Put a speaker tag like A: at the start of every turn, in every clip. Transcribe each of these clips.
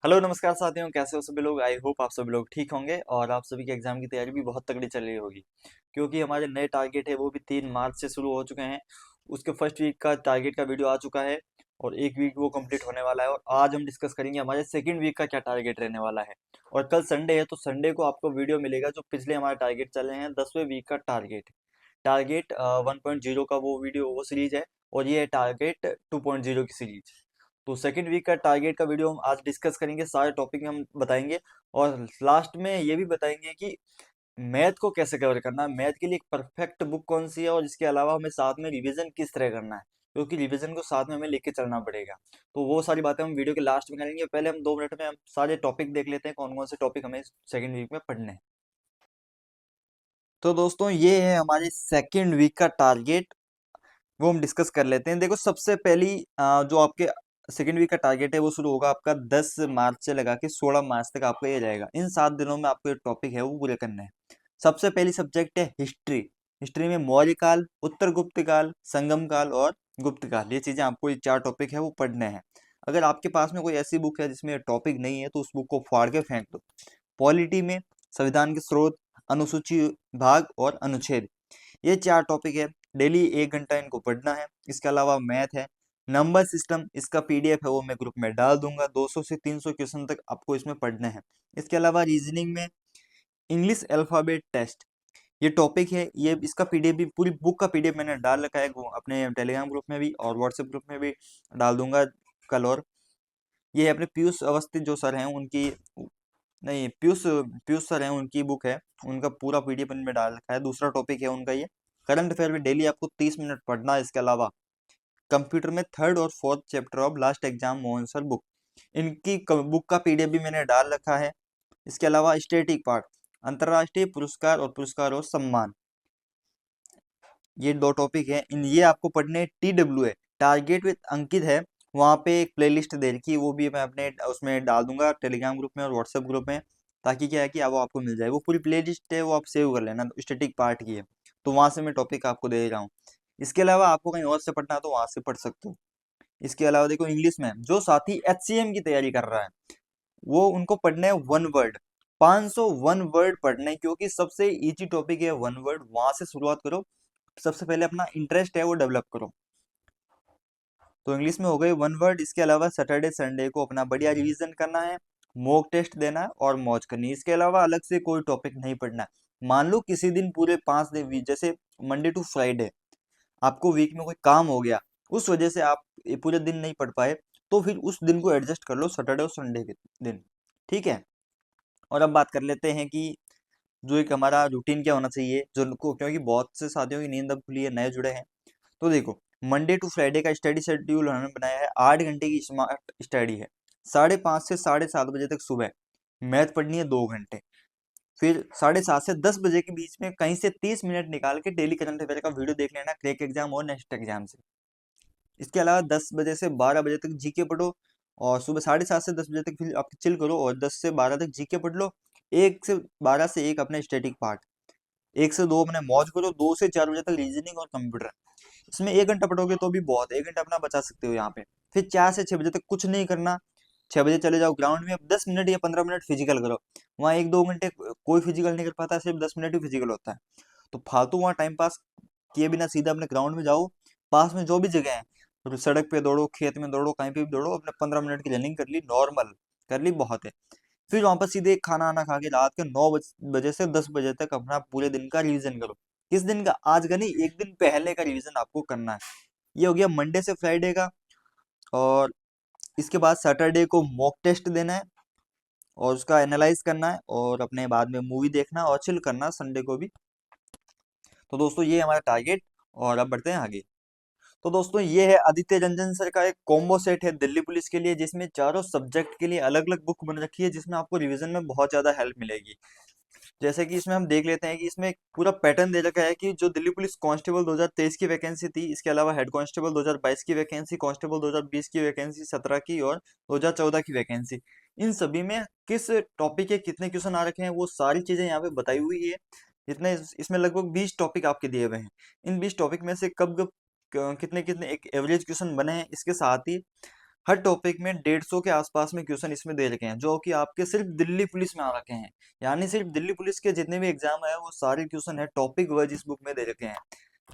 A: Hello नमस्कार साथियों, कैसे हो सभी लोग। आई होप आप सभी लोग ठीक होंगे और आप सभी के एग्जाम की तैयारी भी बहुत तगड़ी चल रही होगी, क्योंकि हमारे नए टारगेट है वो भी 3 मार्च से शुरू हो चुके हैं। उसके फर्स्ट वीक का टारगेट का वीडियो आ चुका है और एक वीक वो कंप्लीट होने वाला है। और आज हम डिस्कस करेंगे हमारे सेकंड वीक का क्या टारगेट रहने वाला है। और कल संडे है तो संडे को आपको वीडियो मिलेगा जो पिछले हमारे टारगेट चले हैं 10वें वीक का टारगेट। टारगेट 1.0 का वो वीडियो वो सीरीज है और ये है टारगेट 2.0 की सीरीज। तो सेकंड वीक का टारगेट का वीडियो हम आज डिस्कस करेंगे, सारे टॉपिक हम बताएंगे और लास्ट में ये भी बताएंगे कि मैथ को कैसे कवर करना है, मैथ के लिए एक परफेक्ट बुक कौन सी है और इसके अलावा हमें साथ में रिवीजन किस तरह करना है, क्योंकि रिवीजन को साथ में हमें लेके चलना पड़ेगा। तो वो सारी बातें हम वीडियो के लास्ट में करेंगे। पहले हम 2 मिनट में हम सारे टॉपिक देख लेते हैं, कौन कौन से टॉपिक हमें सेकंड वीक में पढ़ने हैं। तो दोस्तों ये है हमारे सेकंड वीक का टारगेट, वो हम डिस्कस कर लेते हैं। देखो सबसे पहली जो आपके सेकेंड वीक का टारगेट है वो शुरू होगा आपका 10 मार्च से लगा के 16 मार्च तक आपका ये जाएगा। इन 7 दिनों में आपको ये टॉपिक है वो पूरे करने हैं। सबसे पहली सब्जेक्ट है हिस्ट्री। हिस्ट्री में मौर्य काल, उत्तर गुप्त काल, संगम काल और गुप्त काल, ये चीजें आपको, ये 4 टॉपिक है वो पढ़ने हैं। अगर आपके पास में कोई ऐसी बुक है जिसमें टॉपिक नहीं है तो उस बुक को फाड़ के फेंक दो। पॉलिटी में संविधान के स्रोत, अनुसूची भाग और अनुच्छेद, ये 4 टॉपिक है। डेली 1 घंटा इनको पढ़ना है। इसके अलावा मैथ है, नंबर सिस्टम, इसका पीडीएफ है वो मैं ग्रुप में डाल दूंगा। 200 से 300 क्वेश्चन तक आपको इसमें पढ़ने हैं। इसके अलावा रीजनिंग में इंग्लिश अल्फाबेट टेस्ट, ये टॉपिक है, ये इसका पीडीएफ भी, पूरी बुक का पीडीएफ मैंने डाल रखा है अपने टेलीग्राम ग्रुप में भी और व्हाट्सएप ग्रुप में भी डाल दूंगा कल। और ये है अपने पीयूष अवस्थी जो सर हैं उनकी, नहीं पीयूष पीयूष सर हैं उनकी बुक है, उनका पूरा पीडीएफ इनमें डाल रखा है। दूसरा टॉपिक है उनका ये करंट अफेयर में डेली आपको 30 मिनट पढ़ना है। इसके अलावा कंप्यूटर में थर्ड और fourth chapter of last exam Mohan sir book, इनकी बुक का पीडीएफ भी मैंने डाल रखा है। इसके अलावा स्टैटिक पार्ट, अंतरराष्ट्रीय पुरस्कार और पुरस्कार और सम्मान, ये 2 टॉपिक है। इन ये आपको पढ़ने। TWA टारगेट विद अंकित है, वहाँ पे एक प्लेलिस्ट दे रखी है, वो भी मैं अपने उसमें डाल दूंगा टेलीग्राम ग्रुप में और व्हाट्सएप ग्रुप में, ताकि क्या है कि वो आपको मिल जाए। वो पूरी प्लेलिस्ट है वो आप सेव कर लेना, स्टैटिक पार्ट की है, तो वहां से मैं टॉपिक आपको दे रहा हूँ। इसके अलावा आपको कहीं और से पढ़ना है तो वहां से पढ़ सकते हो। इसके अलावा देखो इंग्लिश में जो साथी HCM की तैयारी कर रहा है वो उनको पढ़ना है 1 वर्ड। 501 वर्ड पढ़ना है, क्योंकि सबसे इजी टॉपिक है 1 वर्ड, वहां से शुरुआत करो। सबसे पहले अपना इंटरेस्ट है वो डेवलप करो। तो इंग्लिश में हो गई 1 वर्ड। इसके अलावा सैटरडे संडे को अपना बढ़िया रिवीजन करना है, मॉक टेस्ट देना है और मौज करनी है। इसके अलावा अलग से कोई टॉपिक नहीं पढ़ना है। मान लो किसी दिन पूरे 5 दिन जैसे मंडे टू फ्राइडे आपको वीक में कोई काम हो गया, उस वजह से आप ये पूरे दिन नहीं पढ़ पाए, तो फिर उस दिन को एडजस्ट कर लो सैटरडे और संडे के दिन, ठीक है। और अब बात कर लेते हैं कि जो एक हमारा रूटीन क्या होना चाहिए, जो क्योंकि बहुत से साथियों की नींद अब खुली है, नए जुड़े हैं। तो देखो मंडे टू फ्राइडे का स्टडी शेड्यूल उन्होंने बनाया है। 8 घंटे की स्मार्ट स्टडी है। 5:30 से 7:30 बजे तक सुबह मैथ पढ़नी है 2 घंटे। फिर 7:30 से 10 बजे के बीच में कहीं से 30 मिनट निकाल के डेली करंट अफेयर का वीडियो देख लेना, क्रैक एग्जाम और नेक्स्ट एग्जाम से। इसके अलावा 10 बजे से 12 बजे तक जीके पढ़ो और सुबह 7:30 से 10 बजे तक फिर आप चिल करो और 10 से 12 तक जीके पढ़ लो। 1 से 12 से 1 अपने स्टैटिक पार्ट, 1 से 2 अपने मौज करो। 2 से 4 बजे तक रीजनिंग और कंप्यूटर, इसमें 1 घंटा पढ़ोगे तो भी बहुत है, 1 घंटा अपना बचा सकते हो यहाँ पे। फिर 4 से 6 बजे तक कुछ नहीं करना। 6 बजे चले जाओ ग्राउंड में, अब 10 मिनट या 15 मिनट फिजिकल करो। वहाँ 1-2 घंटे कोई फिजिकल नहीं कर पाता, सिर्फ 10 मिनट ही फिजिकल होता है। तो फालतू वहाँ टाइम पास किए बिना सीधा अपने ग्राउंड में जाओ। पास में जो भी जगह है, तो सड़क पे दौड़ो, खेत में दौड़ो, कहीं पे भी दौड़ो, अपने 15 मिनट की रनिंग कर ली, नॉर्मल कर ली, बहुत है। फिर वहां पर सीधे खाना आना खा के रात के 9 बजे से 10 बजे तक अपना पूरे दिन का रिवीजन करो। किस दिन का? आज का नहीं, एक दिन पहले का रिवीजन आपको करना है। ये हो गया मंडे से फ्राइडे का। और इसके बाद सैटरडे को मॉक टेस्ट देना है और उसका एनालाइज करना है और अपने बाद में मूवी देखना और चिल करना संडे को भी। तो दोस्तों ये हमारा टारगेट। और अब बढ़ते हैं आगे। तो दोस्तों ये है आदित्य रंजन सर का एक कॉम्बो सेट है दिल्ली पुलिस के लिए, जिसमें चारों सब्जेक्ट के लिए अलग अलग बुक बन रखी है, जिसमें आपको रिवीजन में बहुत ज्यादा हेल्प मिलेगी। जैसे कि इसमें हम देख लेते हैं कि इसमें पूरा पैटर्न दे रखा है कि जो दिल्ली पुलिस कांस्टेबल 2023 की वैकेंसी थी, इसके अलावा हेड कांस्टेबल 2022 की वैकेंसी, कांस्टेबल 2020 की वैकेंसी, 17 की और 2014 की वैकेंसी, इन सभी में किस टॉपिक के कितने क्वेश्चन आ रखे हैं वो सारी चीजें यहाँ पे बताई हुई है। जितने इसमें लगभग 20 टॉपिक आपके दिए हुए हैं। इन 20 टॉपिक में से कब कब कितने कितने एक एवरेज क्वेश्चन बने हैं, इसके साथ ही हर टॉपिक में 150 के आसपास में क्वेश्चन इसमें दे रखे हैं, जो कि आपके सिर्फ दिल्ली पुलिस में आ रखे हैं। यानी सिर्फ दिल्ली पुलिस के जितने भी एग्जाम है वो सारे क्वेश्चन है टॉपिक वाइज इस बुक में दे रखे हैं।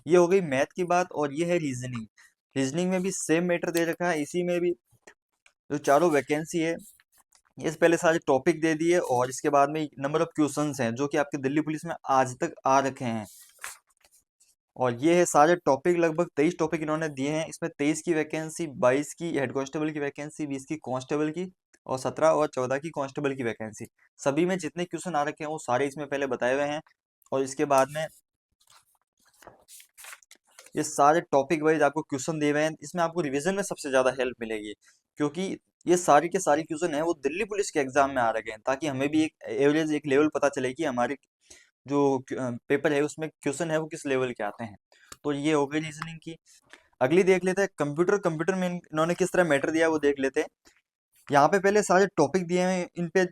A: ये हो गई मैथ की बात, और ये है रीजनिंग। रीजनिंग में भी सेम मैटर दे रखा है, इसी में भी जो चारों वैकेंसी है ये पहले सारे टॉपिक दे दिए, और इसके बाद में नंबर ऑफ क्वेश्चंस हैं जो कि आपके दिल्ली पुलिस में आज तक आ रखे हैं। और ये है सारे टॉपिक, लगभग 23 टॉपिक इन्होंने दिए हैं। इसमें 23 की वैकेंसी, 22 की हेड कांस्टेबल की वैकेंसी, 20 की कांस्टेबल की, और 17 और 14 की कांस्टेबल की वैकेंसी। सभी में जितने क्वेश्चन आ रखे हैं वो सारे इसमें पहले बताए हुए हैं, और इसके बाद में ये सारे टॉपिक वाइज आपको क्वेश्चन दिए हुए हैं। इसमें आपको रिवीजन में सबसे ज्यादा हेल्प मिलेगी, क्योंकि ये सारी के सारी क्वेश्चन है वो दिल्ली पुलिस के एग्जाम में आ रखे हैं, ताकि हमें भी एक एवरेज एक लेवल पता चले कि हमारे जो पेपर है उसमें क्वेश्चन है वो किस लेवल के आते हैं। तो ये हो गई रीजनिंग की। अगली देख लेते हैं कंप्यूटर। कंप्यूटर में इन्होंने किस तरह मैटर दिया है वो देख लेते हैं। यहाँ पे पहले सारे टॉपिक दिए हैं, इन पे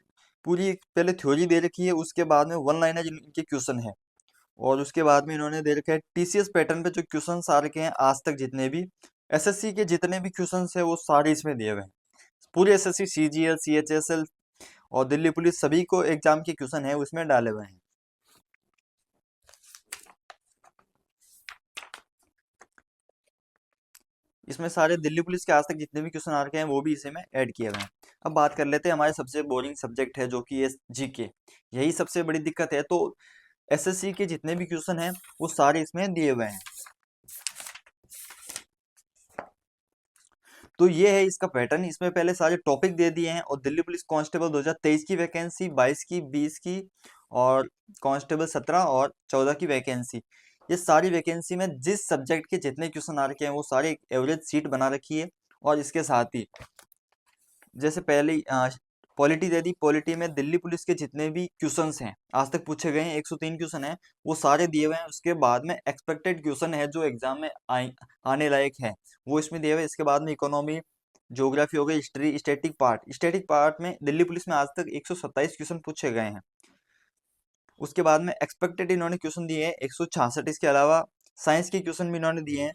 A: पूरी पहले थ्योरी दे रखी है, उसके बाद में वन लाइनर इनके क्वेश्चन है, और उसके बाद में इन्होंने दे रखा है टीसीएस पैटर्न पे जो क्वेश्चंस आ रखे हैं आज तक जितने भी एसएससी के जितने भी क्वेश्चंस है वो सारे इसमें दिए हुए हैं। पूरे एसएससी, सीजीएल, सीएचएसएल और दिल्ली पुलिस सभी को एग्जाम के क्वेश्चन है उसमें डाले हुए हैं। इसमें सारे दिल्ली पुलिस के आज तक जितने भी क्वेश्चन आ रखे हैं वो भी इसे में ऐड किए हुए हैं। अब बात कर लेते हैं हमारे सबसे बोरिंग सब्जेक्ट है जो कि ये जीके। यही सबसे बड़ी दिक्कत है। तो एसएससी के जितने भी क्वेश्चन हैं वो सारे इसमें दिए हुए हैं। तो ये है इसका पैटर्न। इसमें पहले सारे टॉपिक दे दिए हैं, और दिल्ली पुलिस कांस्टेबल 2023 की वैकेंसी, 22 की, 20 की, और कांस्टेबल 17 और 14 की वैकेंसी। ये सारी वैकेंसी में जिस सब्जेक्ट के जितने क्वेश्चन आ रखे हैं वो सारे एक एवरेज सीट बना रखी है। और इसके साथ ही जैसे पहले पॉलिटी दे दी। पॉलिटी में दिल्ली पुलिस के जितने भी क्वेश्चंस हैं आज तक पूछे गए हैं, 103 क्वेश्चन हैं, वो सारे दिए हुए हैं। उसके बाद में एक्सपेक्टेड क्वेश्चन है जो एग्जाम में आने लायक है वो इसमें दिए हुए हैं। इसके बाद में इकोनॉमी, ज्योग्राफी हो गई, हिस्ट्री, स्टैटिक पार्ट में दिल्ली पुलिस में आज तक 127 क्वेश्चन पूछे गए हैं। उसके बाद में एक्सपेक्टेड इन्होंने क्वेश्चन दिए हैं 166। इसके अलावा साइंस के क्वेश्चन भी इन्होंने दिए हैं।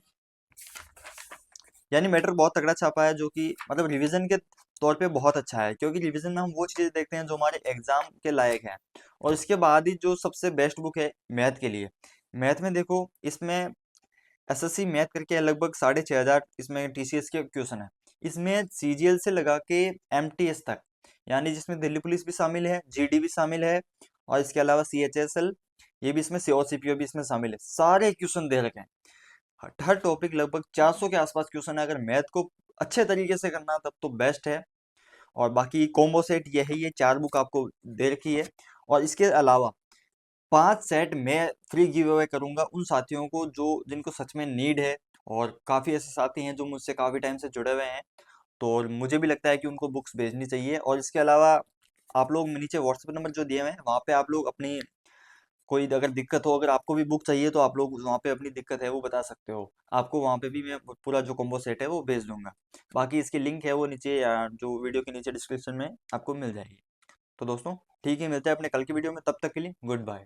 A: यानी मैटर बहुत तगड़ा छापा है, जो कि मतलब रिवीजन के तौर पे बहुत अच्छा है, क्योंकि रिवीजन में हम वो चीजें देखते हैं जो हमारे एग्जाम के लायक है। और इसके बाद ही जो सबसे बेस्ट बुक है मैथ के लिए। मैथ में देखो, इसमें एसएससी मैथ करके लगभग 6500 इसमें टीसीएस के क्वेश्चन है। इसमें सीजीएल से लगा के एमटीएस तक, यानी जिसमें दिल्ली पुलिस भी शामिल है, जीडी भी शामिल है, और इसके अलावा सीएचएसएल ये भी इसमें, और सीपीओ भी इसमें शामिल है। सारे क्वेश्चन दे रखे हैं। हर टॉपिक लगभग 400 के आसपास क्वेश्चन है। अगर मैथ को अच्छे तरीके से करना तब तो बेस्ट है। और बाकी कॉम्बो सेट ये है, ये 4 बुक आपको दे रखी है। और इसके अलावा 5 सेट मैं फ्री गिव अवे करूंगा उन साथियों को जो जिनको सच में नीड है। और काफ़ी ऐसे साथी हैं जो मुझसे काफ़ी टाइम से जुड़े हुए हैं, तो मुझे भी लगता है कि उनको बुक्स भेजनी चाहिए। और इसके अलावा आप लोग नीचे व्हाट्सएप नंबर जो दिए हुए हैं वहाँ पे आप लोग अपनी कोई अगर दिक्कत हो, अगर आपको भी बुक चाहिए तो आप लोग वहाँ पे अपनी दिक्कत है वो बता सकते हो। आपको वहाँ पे भी मैं पूरा जो कॉम्बो सेट है वो भेज दूंगा। बाकी इसकी लिंक है वो नीचे जो वीडियो के नीचे डिस्क्रिप्शन में आपको मिल जाएगी। तो दोस्तों ठीक है, मिलते हैं अपने कल की वीडियो में। तब तक के लिए गुड बाय।